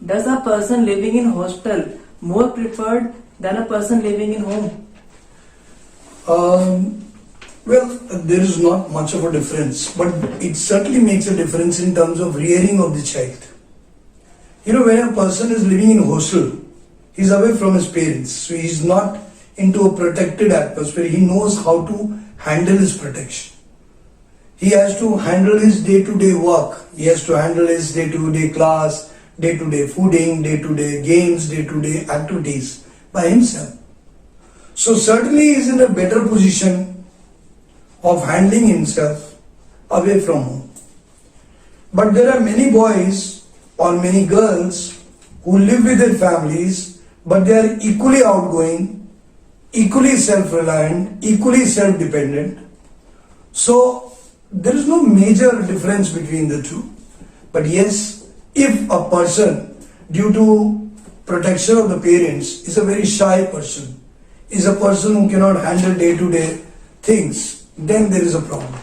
Does a person living in hostel more preferred than a person living in home? Well, there is not much of a difference, but it certainly makes a difference in terms of rearing of the child. You know, when a person is living in hostel, he's away from his parents, so he's not into a protected atmosphere. He knows how to handle his protection. He has to handle his day-to-day work. He has to handle his day-to-day class, day-to-day fooding, day-to-day games, day-to-day activities by himself. So certainly he is in a better position of handling himself away from home. But there are many boys or many girls who live with their families, but they are equally outgoing, equally self-reliant, equally self-dependent. So there is no major difference between the two. But yes, if a person, due to protection of the parents, is a very shy person, is a person who cannot handle day-to-day things, then there is a problem.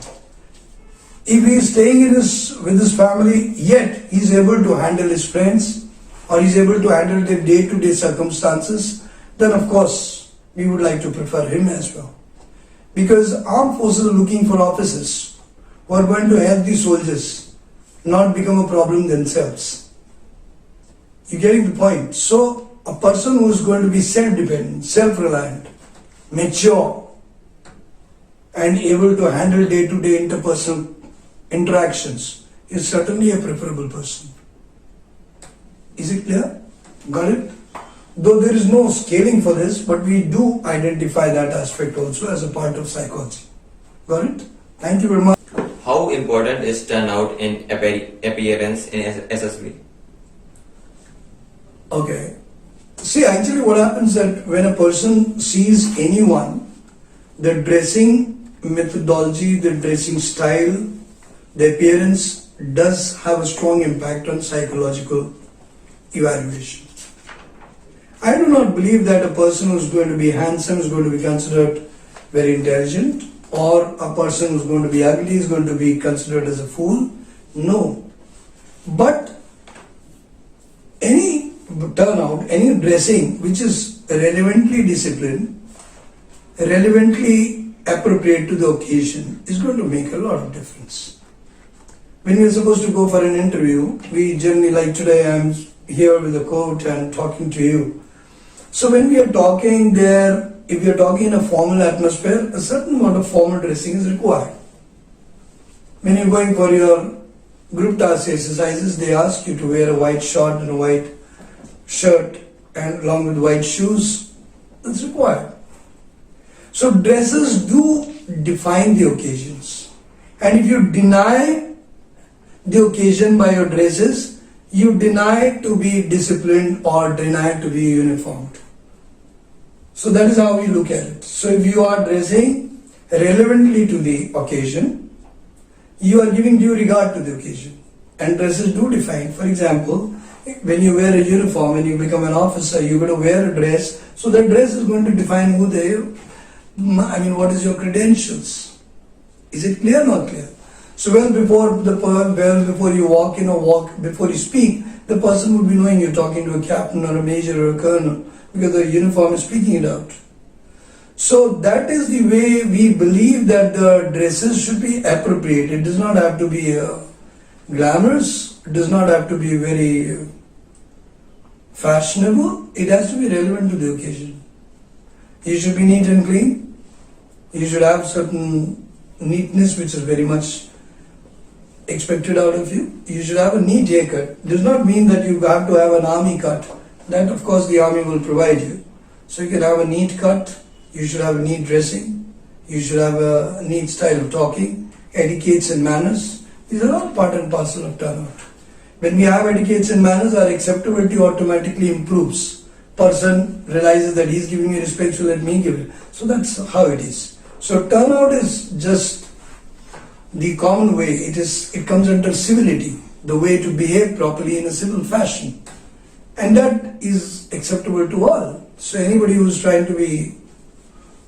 If he is staying with his family, yet he is able to handle his friends, or he is able to handle the day-to-day circumstances, then of course we would like to prefer him as well. Because armed forces are looking for officers who are going to help the soldiers not become a problem themselves. You getting the point? So a person who is going to be self-dependent, self-reliant, mature, and able to handle day-to-day interpersonal interactions is certainly a preferable person. Is it clear? Got it? Though there is no scaling for this, but we do identify that aspect also as a part of psychology. Got it? Thank you very much. How important is turnout in appearance in SSB? Okay. See, actually what happens that when a person sees anyone, the dressing methodology, the dressing style, the appearance does have a strong impact on psychological evaluation. I do not believe that a person who is going to be handsome is going to be considered very intelligent, or a person who is going to be ugly is going to be considered as a fool. No. But any turnout, any dressing which is relevantly disciplined, relevantly appropriate to the occasion is going to make a lot of difference. When we are supposed to go for an interview, we generally, like today I am here with a coat and talking to you. So when we are talking there, if we are talking in a formal atmosphere, a certain amount of formal dressing is required. When you are going for your group task exercises, they ask you to wear a white short and a white shirt and along with white shoes. That's required. So dresses do define the occasions. And if you deny the occasion by your dresses, you deny to be disciplined or deny to be uniformed. So that is how we look at it. So if you are dressing relevantly to the occasion, you are giving due regard to the occasion. And dresses do define. For example, when you wear a uniform and you become an officer, you're going to wear a dress. So that dress is going to define who they are. What is your credentials? Is it clear or not clear? So before you walk in or before you speak, the person would be knowing you're talking to a captain or a major or a colonel, because the uniform is speaking it out. So that is the way we believe that the dresses should be appropriate. It does not have to be glamorous. It does not have to be very fashionable. It has to be relevant to the occasion. You should be neat and clean. You should have certain neatness which is very much expected out of you. You should have a neat haircut. It does not mean that you have to have an army cut. That of course the army will provide you. So you can have a neat cut. You should have a neat dressing. You should have a neat style of talking, etiquettes and manners. These are all part and parcel of turnout. When we have etiquettes and manners, our acceptability automatically improves. Person realizes that he's giving me respect, so let me give it. So that's how it is. So turnout is just the common way. It comes under civility, the way to behave properly in a civil fashion. And that is acceptable to all. So anybody who is trying to be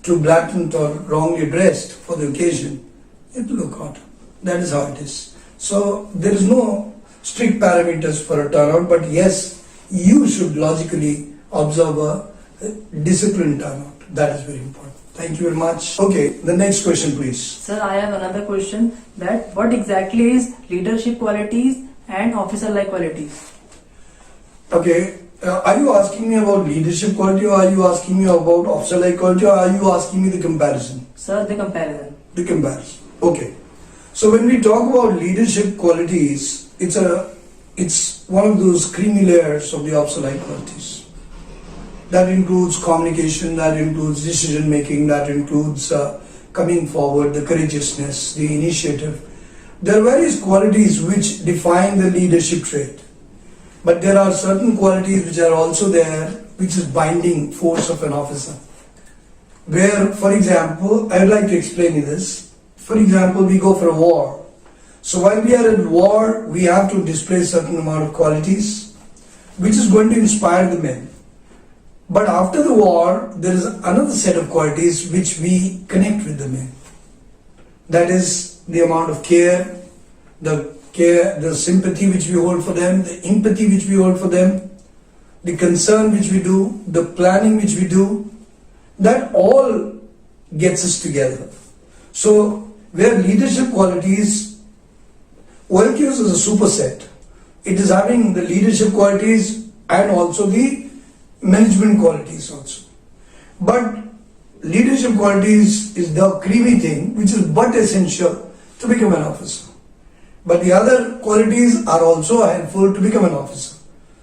too blatant or wrongly dressed for the occasion, it will look odd. That is how it is. So there is no strict parameters for a turnout, but yes, you should logically observe a disciplined turnout. That is very important. Thank you very much. Okay, the next question, please. Sir, I have another question, that what exactly is leadership qualities and officer-like qualities? Okay, are you asking me about leadership quality, or are you asking me about officer-like quality, or are you asking me the comparison? Sir, the comparison. The comparison. Okay. So when we talk about leadership qualities, it's one of those creamy layers of the officer-like qualities. That includes communication, that includes decision making, that includes coming forward, the courageousness, the initiative. There are various qualities which define the leadership trait. But there are certain qualities which are also there, which is binding force of an officer. Where, for example, I would like to explain you this. For example, we go for a war. So while we are at war, we have to display certain amount of qualities, which is going to inspire the men. But after the war, there is another set of qualities which we connect with the men. That is the amount of care, the sympathy which we hold for them, the empathy which we hold for them, the concern which we do, the planning which we do. That all gets us together. So, where leadership qualities, OLQs is a superset. It is having the leadership qualities and also the management qualities also. But leadership qualities is the creamy thing which is but essential to become an officer. But the other qualities are also helpful to become an officer.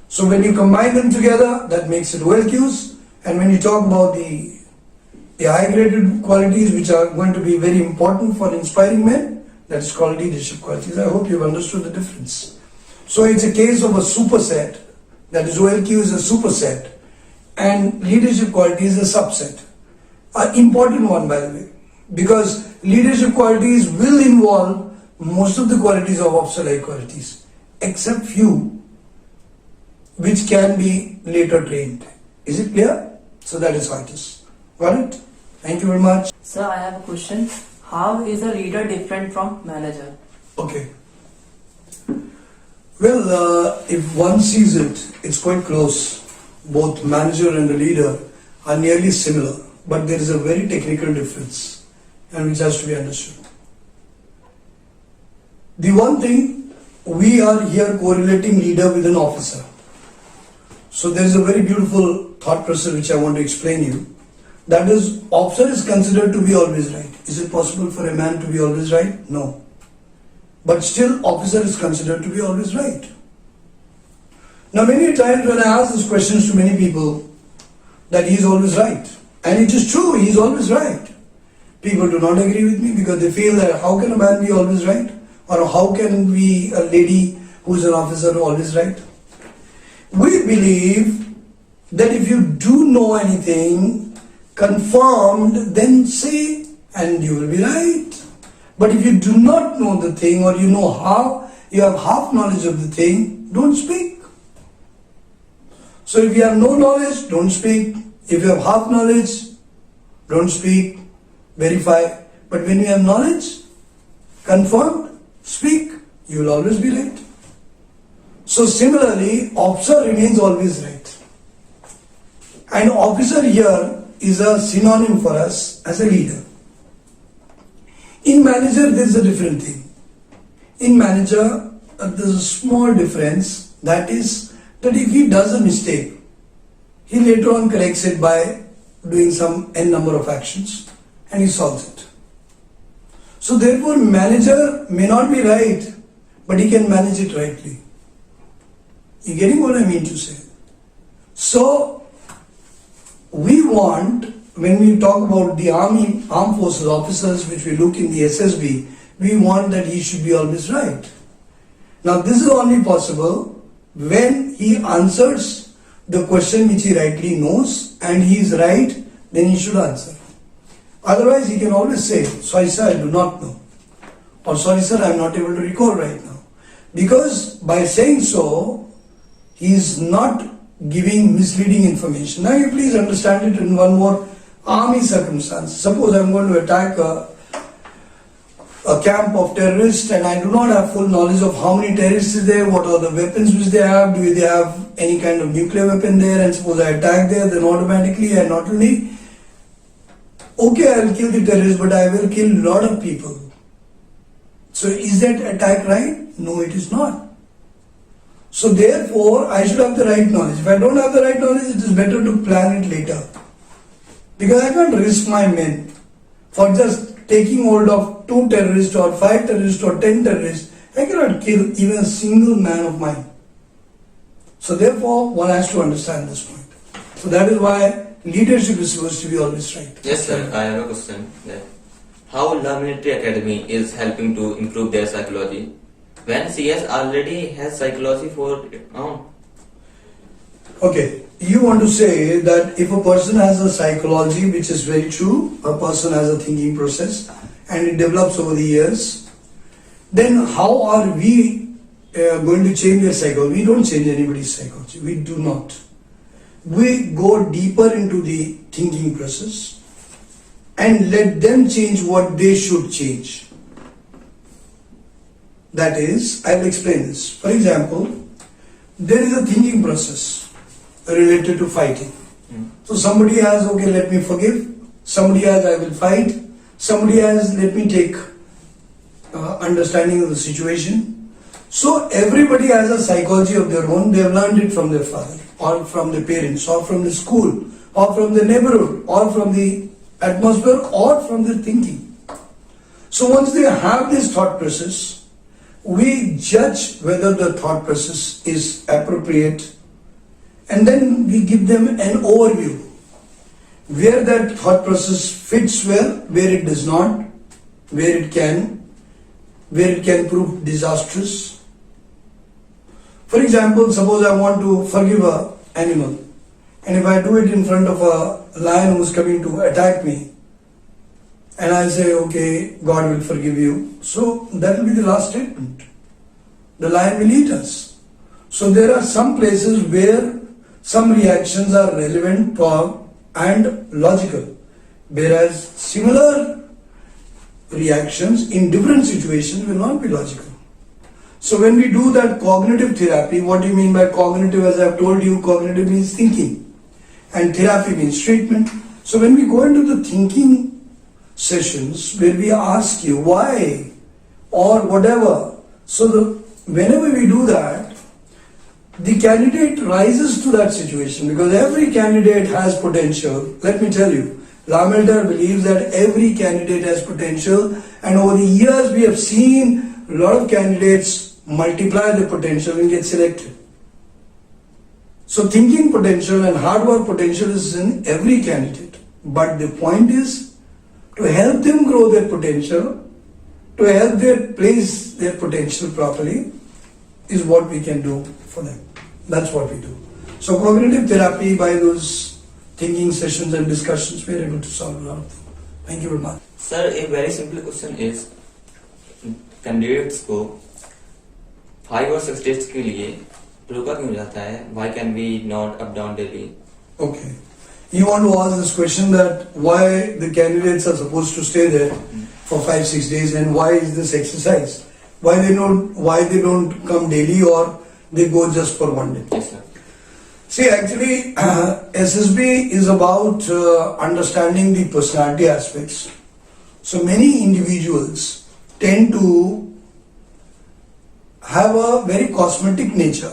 So when you combine them together, that makes it OLQs. And when you talk about the high-graded qualities which are going to be very important for inspiring men, that is called leadership qualities. I hope you've understood the difference. So it's a case of a superset. That is, OLQ is a superset and leadership quality is a subset. An important one, by the way, because leadership qualities will involve most of the qualities of officer-like qualities, except few which can be later trained. Is it clear? So that is how it is. Got it? Thank you very much. Sir, I have a question. How is a leader different from manager? Okay. Well, if one sees it, it's quite close. Both manager and the leader are nearly similar, but there is a very technical difference, and which has to be understood. The one thing, we are here correlating leader with an officer. So there is a very beautiful thought process which I want to explain you. That is, officer is considered to be always right. Is it possible for a man to be always right? No. But still, officer is considered to be always right. Now, many times when I ask these questions to many people, that he is always right. And it is true, he is always right. People do not agree with me because they feel that how can a man be always right? Or how can we, a lady who is an officer, always right? We believe that if you do know anything confirmed, then say, and you will be right. But if you do not know the thing, or you know how, you have half knowledge of the thing, don't speak. So if you have no knowledge, don't speak. If you have half knowledge, don't speak, verify. But when you have knowledge, confirmed, speak, you will always be right. So similarly, officer remains always right. And officer here is a synonym for us as a leader. In manager, there is a different thing. In manager, there is a small difference, that is, that if he does a mistake, he later on corrects it by doing some n number of actions and he solves it. So therefore, manager may not be right, but he can manage it rightly. You getting what I mean to say? So, we want, when we talk about the armed forces officers, which we look in the SSB, we want that he should be always right. Now, this is only possible when he answers the question which he rightly knows and he is right, then he should answer. Otherwise, he can always say, sorry sir, I do not know. Or sorry sir, I am not able to recall right now. Because by saying so, he is not giving misleading information. Now you please understand it in one more army circumstance. Suppose I am going to attack a camp of terrorists and I do not have full knowledge of how many terrorists is there, what are the weapons which they have, do they have any kind of nuclear weapon there, and suppose I attack there, then automatically and not only, okay, I will kill the terrorists, but I will kill a lot of people. So is that attack right? No, it is not. So therefore, I should have the right knowledge. If I don't have the right knowledge, it is better to plan it later. Because I can't risk my men for just taking hold of 2 terrorists or 5 terrorists or 10 terrorists. I cannot kill even a single man of mine. So therefore, one has to understand this point. So that is why leadership is supposed to be always right. Yes, sir. I have a question. That how La Military Academy is helping to improve their psychology when CS already has psychology for own? Okay, you want to say that if a person has a psychology, which is very true, a person has a thinking process and it develops over the years, then how are we going to change their psychology? We don't change anybody's psychology. We do not. We go deeper into the thinking process and let them change what they should change. That is, I will explain this. For example, there is a thinking process related to fighting. So somebody has, okay, let me forgive. Somebody has, I will fight. Somebody has, let me take understanding of the situation. So everybody has a psychology of their own. They have learned it from their father or from their parents or from the school or from the neighborhood or from the atmosphere or from their thinking. So once they have this thought process, we judge whether the thought process is appropriate, and then we give them an overview where that thought process fits well, where it does not, where it can prove disastrous. For example, suppose I want to forgive an animal, and if I do it in front of a lion who is coming to attack me, and I say, okay, God will forgive you, so that will be the last statement. The lion will eat us. So there are some places where some reactions are relevant and logical, whereas similar reactions in different situations will not be logical. So when we do that cognitive therapy, what do you mean by cognitive? As I have told you, cognitive means thinking and therapy means treatment. So when we go into the thinking sessions where we ask you why or whatever, so whenever we do that, the candidate rises to that situation because every candidate has potential. Let me tell you, Lamilter believes that every candidate has potential, and over the years we have seen a lot of candidates multiply their potential and get selected. So thinking potential and hard work potential is in every candidate. But the point is to help them grow their potential, to help them place their potential properly is what we can do for them. That's what we do. So cognitive therapy, by those thinking sessions and discussions, we are able to solve a lot of them. Thank you very much. Sir, a very simple question is, candidates को 5 और 6 days के लिए रोका क्यों जाता है? Why can we not up down daily? Okay. You want to ask this question that why the candidates are supposed to stay there for 5-6 days and why is this exercise? Why they don't come daily or they go just for one day? Yes, sir. See, actually, SSB is about understanding the personality aspects. So many individuals tend to have a very cosmetic nature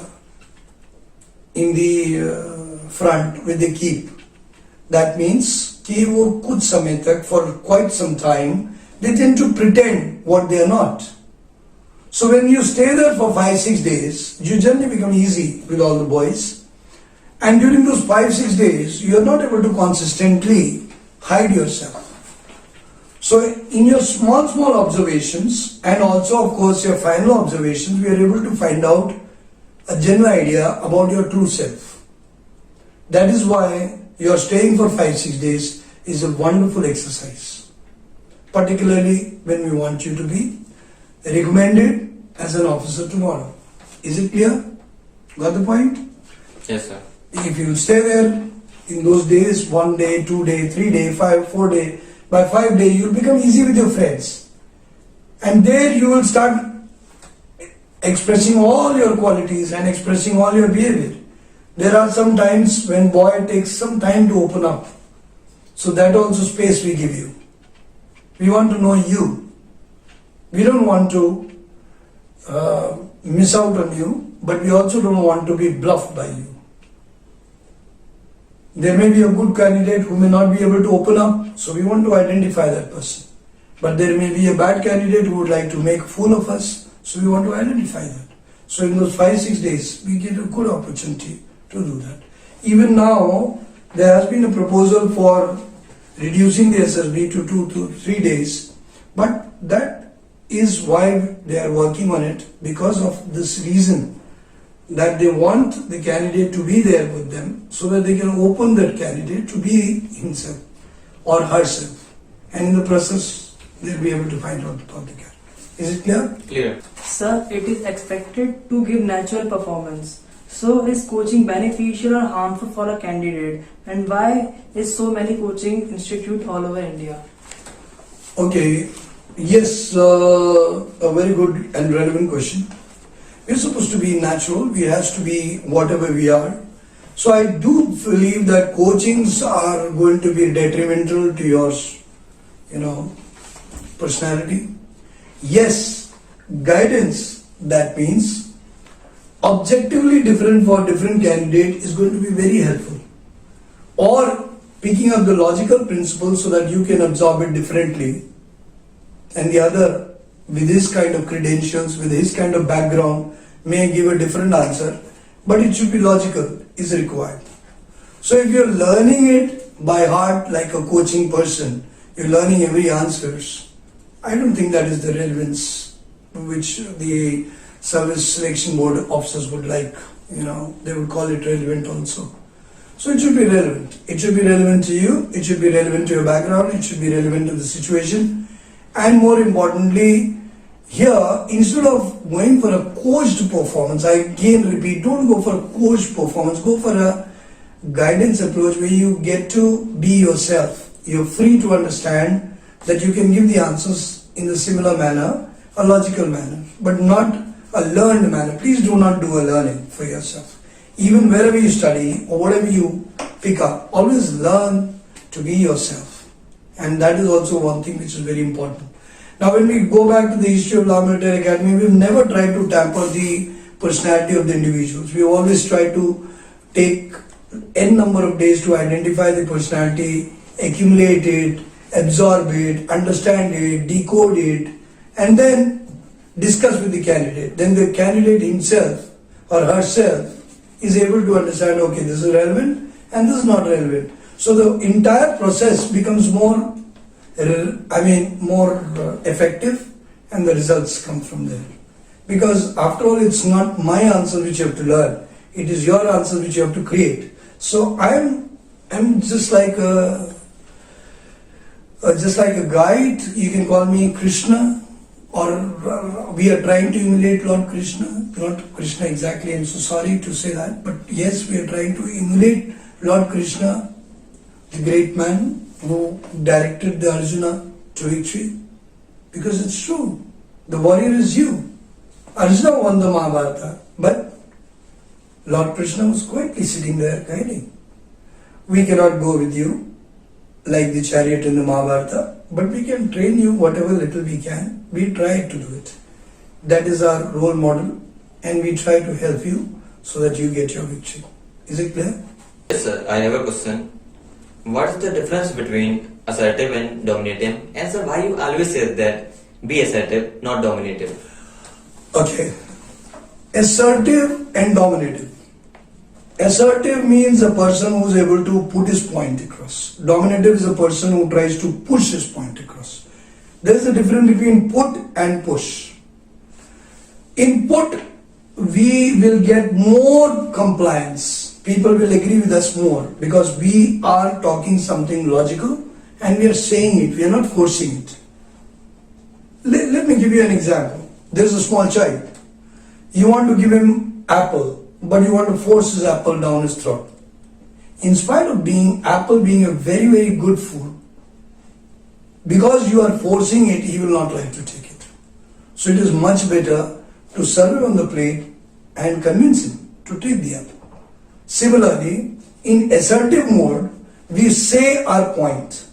in the front where they keep. That means कि वो कुछ समय तक, for quite some time, they tend to pretend what they are not. So when you stay there for 5-6 days, you generally become easy with all the boys. And during those 5-6 days, you are not able to consistently hide yourself. So in your small observations and also of course your final observations, we are able to find out a general idea about your true self. That is why your staying for 5-6 days is a wonderful exercise. Particularly when we want you to be recommended as an officer tomorrow. Is it clear? Got the point? Yes, sir. If you stay there in those days, 1 day, 2 day, 3 day, 4 day, by 5 day, you'll become easy with your friends. And there you will start expressing all your qualities and expressing all your behavior. There are some times when boy takes some time to open up. So that also space we give you. We want to know you. We don't want to miss out on you, but we also don't want to be bluffed by you. There may be a good candidate who may not be able to open up, so we want to identify that person. But there may be a bad candidate who would like to make a fool of us, so we want to identify that. So in those 5-6 days, we get a good opportunity to do that. Even now, there has been a proposal for reducing the SSB to 2 to 3 days, but that is why they are working on it, because of this reason, that they want the candidate to be there with them so that they can open that candidate to be himself or herself, and in the process they'll be able to find out about the candidate. Is it clear? Clear. Sir, it is expected to give natural performance. So is coaching beneficial or harmful for a candidate, and why is so many coaching institutes all over India? Okay, yes, a very good and relevant question. We're supposed to be natural, we has to be whatever we are. So I do believe that coachings are going to be detrimental to your, personality. Yes, guidance, that means objectively different for different candidate is going to be very helpful. Or picking up the logical principles so that you can absorb it differently, and the other with his kind of credentials, with his kind of background, may give a different answer, but it should be logical, is required. So if you're learning it by heart like a coaching person, you're learning every answers, I don't think that is the relevance which the service selection board officers would like. They would call it relevant also. So it should be relevant. It should be relevant to you, it should be relevant to your background, it should be relevant to the situation. And more importantly, here, instead of going for a coached performance, I again repeat, don't go for a coached performance, go for a guidance approach where you get to be yourself. You're free to understand that you can give the answers in a similar manner, a logical manner, but not a learned manner. Please do not do a learning for yourself. Even wherever you study or whatever you pick up, always learn to be yourself. And that is also one thing which is very important. Now when we go back to the history of Law Military Academy, we've never tried to tamper the personality of the individuals. We've always tried to take n number of days to identify the personality, accumulate it, absorb it, understand it, decode it, and then discuss with the candidate. Then the candidate himself or herself is able to understand, okay, this is relevant and this is not relevant. So the entire process becomes more effective, and the results come from there. Because after all, it's not my answer which you have to learn, it is your answer which you have to create. So I'm just like a guide. You can call me Krishna, or we are trying to emulate Lord Krishna. Not Krishna exactly, I'm so sorry to say that, but yes, we are trying to emulate Lord Krishna, the great man who directed the Arjuna to victory. Because it's true, the warrior is you. Arjuna won the Mahabharata, but Lord Krishna was quietly sitting there guiding. We cannot go with you like the chariot in the Mahabharata, but we can train you whatever little we can. We try to do it. That is our role model, and we try to help you so that you get your victory. Is it clear? Yes, sir. I have a question. What is the difference between assertive and dominative? And sir, why you always say that be assertive, not dominative? Okay. Assertive and dominative. Assertive means a person who is able to put his point across. Dominative is a person who tries to push his point across. There is a difference between put and push. In put, we will get more compliance. People will agree with us more because we are talking something logical and we are saying it, we are not forcing it. Let me give you an example. There is a small child. You want to give him apple, but you want to force his apple down his throat. In spite of apple being a very, very good food, because you are forcing it, he will not like to take it. So it is much better to serve on the plate and convince him to take the apple. Similarly, in assertive mode, we say our point.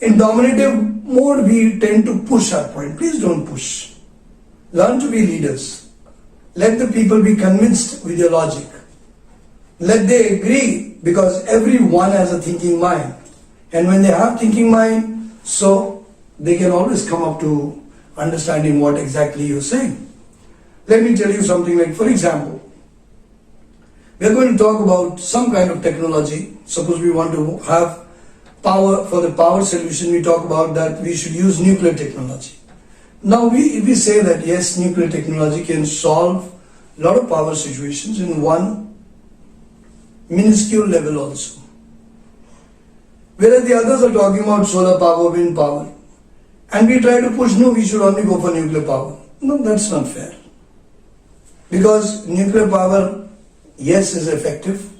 In dominative mode, we tend to push our point. Please don't push. Learn to be leaders. Let the people be convinced with your logic. Let they agree, because everyone has a thinking mind. And when they have thinking mind, so they can always come up to understanding what exactly you're saying. Let me tell you something like, for example, we are going to talk about some kind of technology. Suppose we want to have power. For the power solution, we talk about that we should use nuclear technology. Now, if we say that yes, nuclear technology can solve a lot of power situations in one minuscule level also. Whereas the others are talking about solar power, wind power. And we try to push, no, we should only go for nuclear power. No, that's not fair. Because nuclear power, yes, is effective,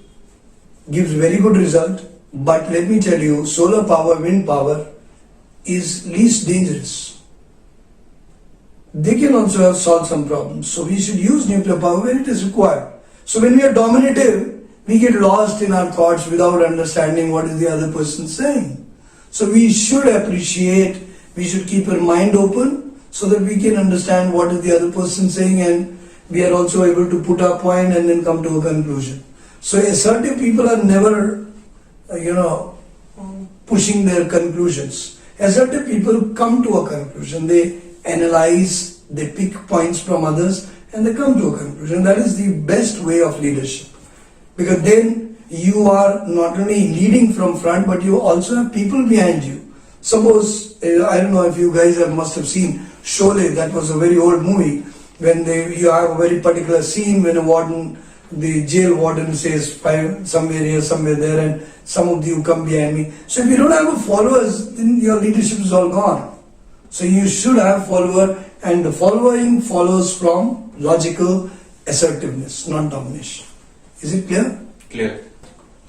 gives very good result, but let me tell you, solar power, wind power is least dangerous. They can also have solved some problems. So we should use nuclear power when it is required. So when we are dominative, we get lost in our thoughts without understanding what is the other person saying. So we should appreciate, we should keep our mind open so that we can understand what is the other person saying, and we are also able to put our point and then come to a conclusion. So assertive people are never, pushing their conclusions. Assertive people come to a conclusion. They analyze, they pick points from others, and they come to a conclusion. That is the best way of leadership. Because then you are not only leading from front, but you also have people behind you. Suppose, I don't know if you guys must have seen Sholay, that was a very old movie, when you have a very particular scene when a warden, the jail warden says, somewhere here, somewhere there, and some of you come behind me. So if you don't have followers, then your leadership is all gone. So you should have follower, and the following follows from logical assertiveness, not domination. Is it clear? Clear.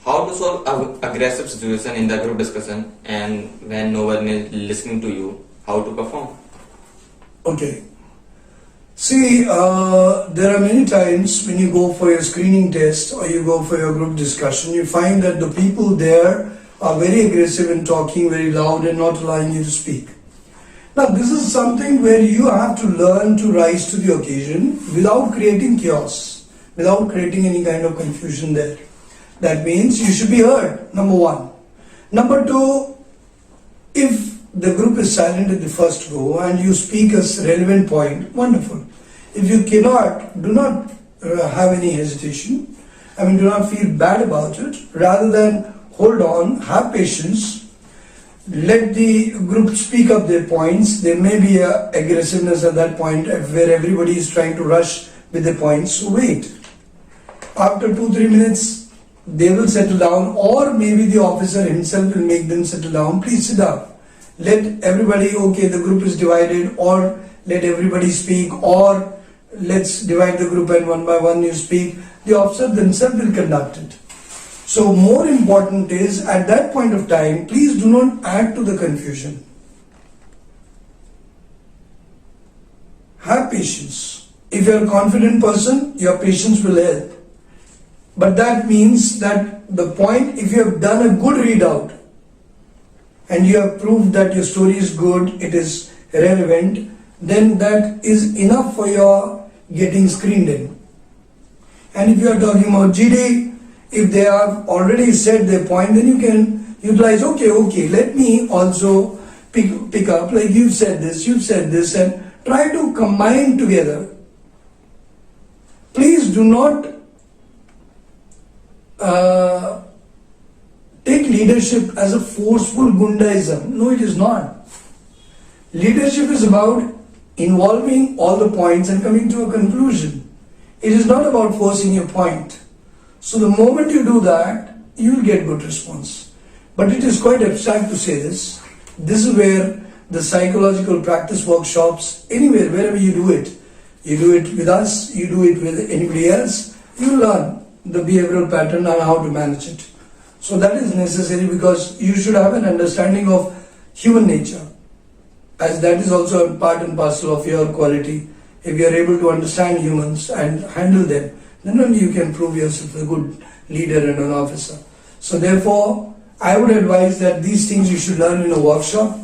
How to solve aggressive situation in the group discussion, and when no one is listening to you, how to perform? Okay. See, there are many times when you go for your screening test or you go for your group discussion, you find that the people there are very aggressive in talking, very loud, and not allowing you to speak. Now, this is something where you have to learn to rise to the occasion without creating chaos, without creating any kind of confusion there. That means you should be heard, number one. Number two, if the group is silent at the first go and you speak a relevant point, wonderful. If you cannot, do not have any hesitation. Do not feel bad about it. Rather than hold on, have patience. Let the group speak up their points. There may be a aggressiveness at that point where everybody is trying to rush with their points. So wait. After 2-3 minutes, they will settle down, or maybe the officer himself will make them settle down. Please sit down. Let everybody, okay, the group is divided, or let everybody speak, or let's divide the group and one by one you speak. The officer themselves will conduct it. So more important is, at that point of time, please do not add to the confusion. Have patience. If you are a confident person, your patience will help. But that means that the point, if you have done a good readout, and you have proved that your story is good, it is relevant, then that is enough for your getting screened in. And if you are talking about GD, if they have already said their point, then you can utilize, okay, let me also pick up, like you've said this, and try to combine together. Please do not take leadership as a forceful gundaism. No, it is not. Leadership is about involving all the points and coming to a conclusion. It is not about forcing your point. So the moment you do that, you will get good response. But it is quite abstract to say this. This is where the psychological practice workshops, anywhere, wherever you do it with us, you do it with anybody else, you learn the behavioral pattern and how to manage it. So that is necessary, because you should have an understanding of human nature. as that is also a part and parcel of your quality. If you are able to understand humans and handle them, then only you can prove yourself a good leader and an officer. So therefore, I would advise that these things you should learn in a workshop.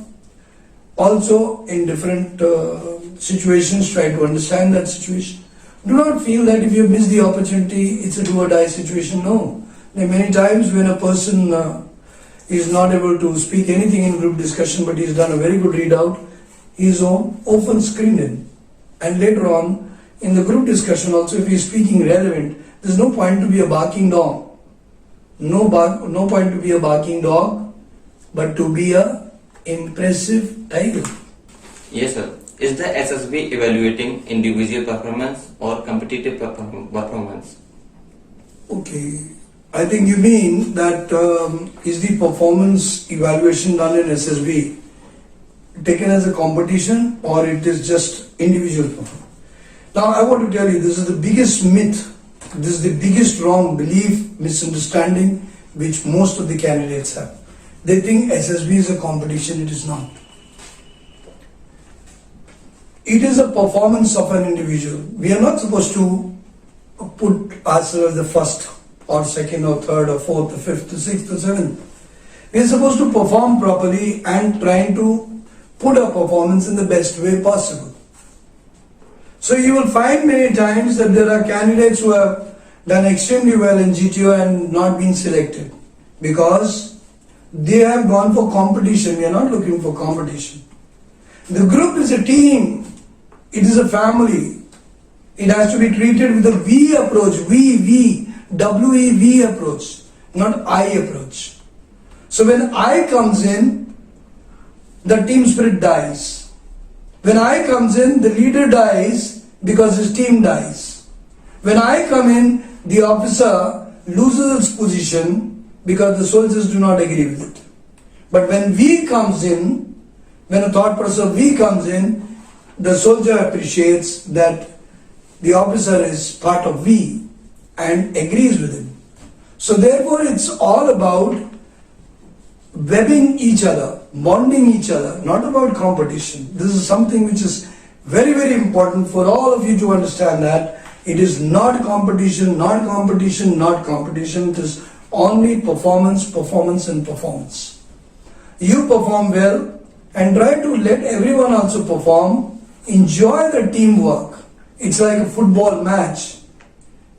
Also, in different situations, try to understand that situation. Do not feel that if you miss the opportunity, it's a do or die situation. No. There are many times when a person is not able to speak anything in group discussion, but he's done a very good readout, he is often screened in. And later on, in the group discussion also, if he is speaking relevant, there's no point to be a barking dog. No point to be a barking dog, but to be a impressive tiger. Yes, sir. Is the SSB evaluating individual performance or competitive performance? Okay. I think you mean that is the performance evaluation done in SSB taken as a competition or it is just individual performance? Now I want to tell you, this is the biggest myth, this is the biggest wrong belief, misunderstanding which most of the candidates have. They think SSB is a competition. It is not. It is a performance of an individual. We are not supposed to put ourselves the first or second or third or fourth or fifth or sixth or seventh. We are supposed to perform properly and trying to put our performance in the best way possible. So you will find many times that there are candidates who have done extremely well in GTO and not been selected because they have gone for competition. We are not looking for competition. The group is a team. It is a family. It has to be treated with a we approach. W-E-V approach, not I approach. So when I comes in, the team spirit dies. When I comes in, the leader dies because his team dies. When I come in, the officer loses its position because the soldiers do not agree with it. But when we comes in, when a thought process of we comes in, the soldier appreciates that the officer is part of we and agrees with him. So therefore it's all about webbing each other, bonding each other, not about competition. This is something which is very, very important for all of you to understand, that it is not competition, not competition, not competition. It is only performance, performance and performance. You perform well and try to let everyone also perform. Enjoy the teamwork. It's like a football match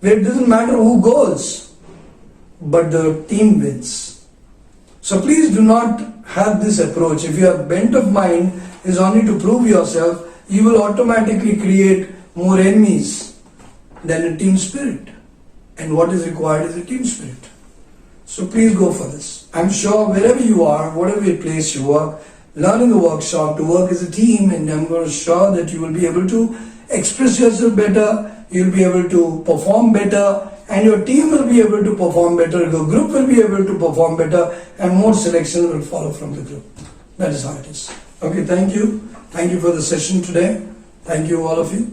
where it doesn't matter who goes, but the team wins. So please do not have this approach. If your bent of mind is only to prove yourself, you will automatically create more enemies than a team spirit. And what is required is a team spirit. So please go for this. I'm sure wherever you are, whatever place you work, learn in the workshop to work as a team, and I'm going to sure that you will be able to express yourself better, you'll be able to perform better, and your team will be able to perform better, your group will be able to perform better, and more selection will follow from the group. That is how it is. Okay, thank you. Thank you for the session today. Thank you all of you.